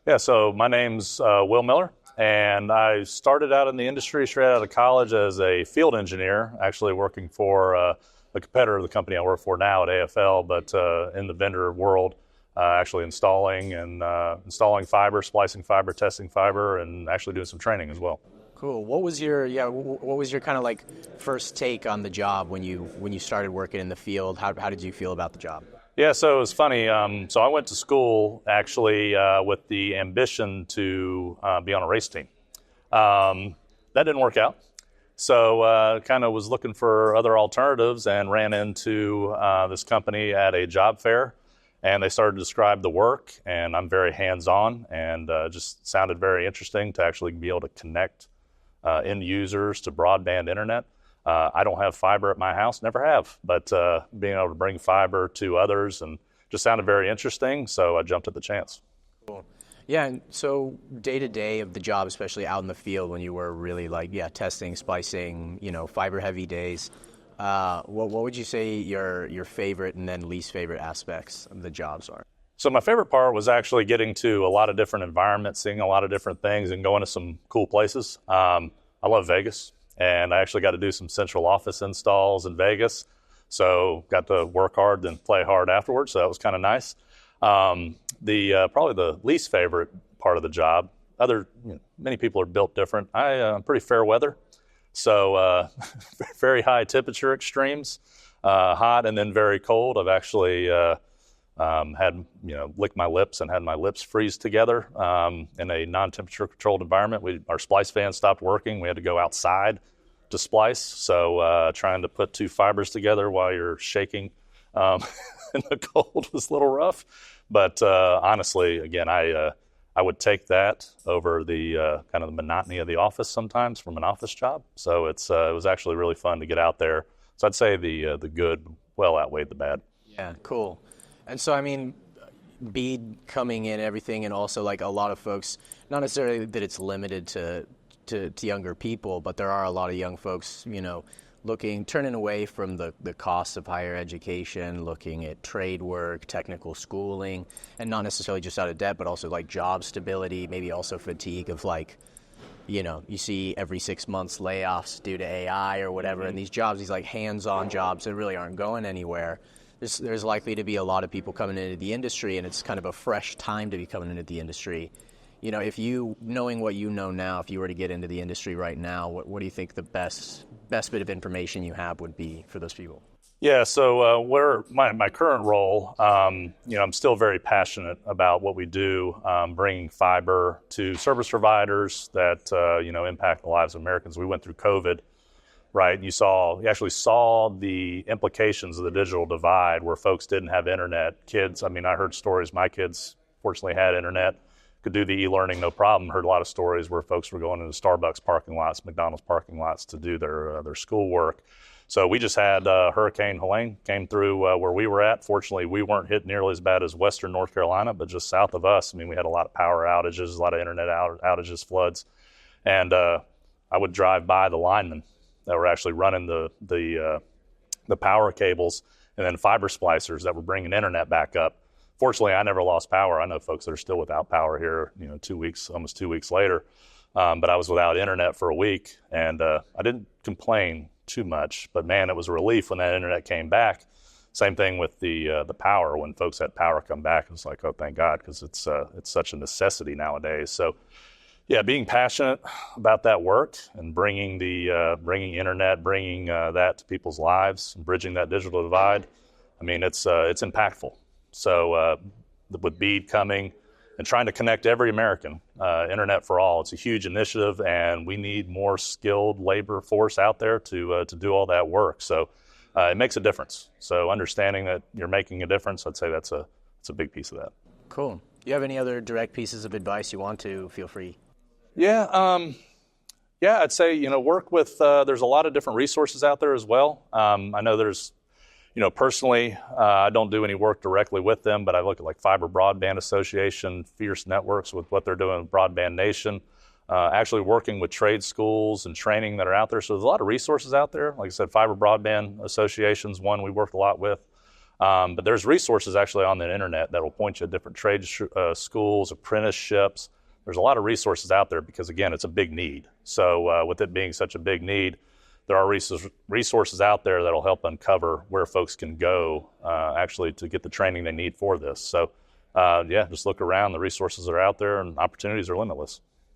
Yeah, so my name's Will Miller, and I started out in the industry straight out of college as a field engineer, actually working for a competitor of the company I work for now at AFL, but in the vendor world, actually installing fiber, splicing fiber, testing fiber, and actually doing some training as well. Cool. What was your kind of like first take on the job when you started working in the field? How did you feel about the job? Yeah, so it was funny. So I went to school actually with the ambition to be on a race team. That didn't work out. So kind of was looking for other alternatives and ran into this company at a job fair. And they started to describe the work, and I'm very hands-on, and just sounded very interesting to actually be able to connect end users to broadband internet. I don't have fiber at my house, never have, but being able to bring fiber to others and just sounded very interesting, so I jumped at the chance. Cool. Yeah, and so day to day of the job, especially out in the field when you were really testing, splicing, fiber heavy days, what would you say your favorite and then least favorite aspects of the jobs are? So my favorite part was actually getting to a lot of different environments, seeing a lot of different things, and going to some cool places. I love Vegas. And I actually got to do some central office installs in Vegas. So got to work hard, then play hard afterwards. So that was kind of nice. Probably the least favorite part of the job, many people are built different. I'm pretty fair weather. So very high temperature extremes, hot and then very cold. I've actually had, licked my lips and had my lips freeze together in a non-temperature controlled environment. Our splice fan stopped working. We had to go outside to splice. So trying to put two fibers together while you're shaking in the cold was a little rough. But honestly, again, I would take that over the kind of the monotony of the office sometimes from an office job. So it was actually really fun to get out there. So I'd say the good well outweighed the bad. Yeah, cool. And so, I mean, BEAD coming in and everything, and also like a lot of folks, not necessarily that it's limited to younger people, but there are a lot of young folks, turning away from the costs of higher education, looking at trade work, technical schooling, and not necessarily just out of debt, but also like job stability, maybe also fatigue of you see every 6 months layoffs due to AI or whatever, and these jobs, these like hands-on jobs that really aren't going anywhere. There's likely to be a lot of people coming into the industry, and it's kind of a fresh time to be coming into the industry. If you, knowing what you know now, if you were to get into the industry right now, what do you think the best bit of information you have would be for those people? Yeah, so where my current role, I'm still very passionate about what we do, bringing fiber to service providers that, impact the lives of Americans. We went through COVID. Right, you actually saw the implications of the digital divide where folks didn't have internet. Kids, I heard stories, my kids fortunately had internet, could do the e-learning no problem. Heard a lot of stories where folks were going into Starbucks parking lots, McDonald's parking lots to do their schoolwork. So we just had Hurricane Helene came through where we were at. Fortunately, we weren't hit nearly as bad as Western North Carolina, but just south of us, we had a lot of power outages, a lot of internet outages, floods. And I would drive by the linemen that were actually running the power cables, and then fiber splicers that were bringing internet back up. Fortunately, I never lost power. I know folks that are still without power here, almost 2 weeks later. But I was without internet for a week, and I didn't complain too much. But man, it was a relief when that internet came back. Same thing with the power. When folks had power come back, it was like, oh, thank God, because it's such a necessity nowadays. So. Yeah, being passionate about that work and bringing internet, bringing that to people's lives, and bridging that digital divide. It's impactful. So with BEAD coming and trying to connect every American, internet for all, it's a huge initiative, and we need more skilled labor force out there to do all that work. So it makes a difference. So understanding that you're making a difference, I'd say that's a big piece of that. Cool. Do you have any other direct pieces of advice you want to? Feel free. Yeah, I'd say, work with, there's a lot of different resources out there as well. I know there's, personally, I don't do any work directly with them, but I look at like Fiber Broadband Association, Fierce Networks with what they're doing with Broadband Nation, actually working with trade schools and training that are out there. So there's a lot of resources out there. Like I said, Fiber Broadband Association's one we worked a lot with. But there's resources actually on the internet that will point you to different trade schools, apprenticeships. There's a lot of resources out there because, again, it's a big need. So with it being such a big need, there are resources out there that will help uncover where folks can go actually to get the training they need for this. So, just look around. The resources are out there and opportunities are limitless.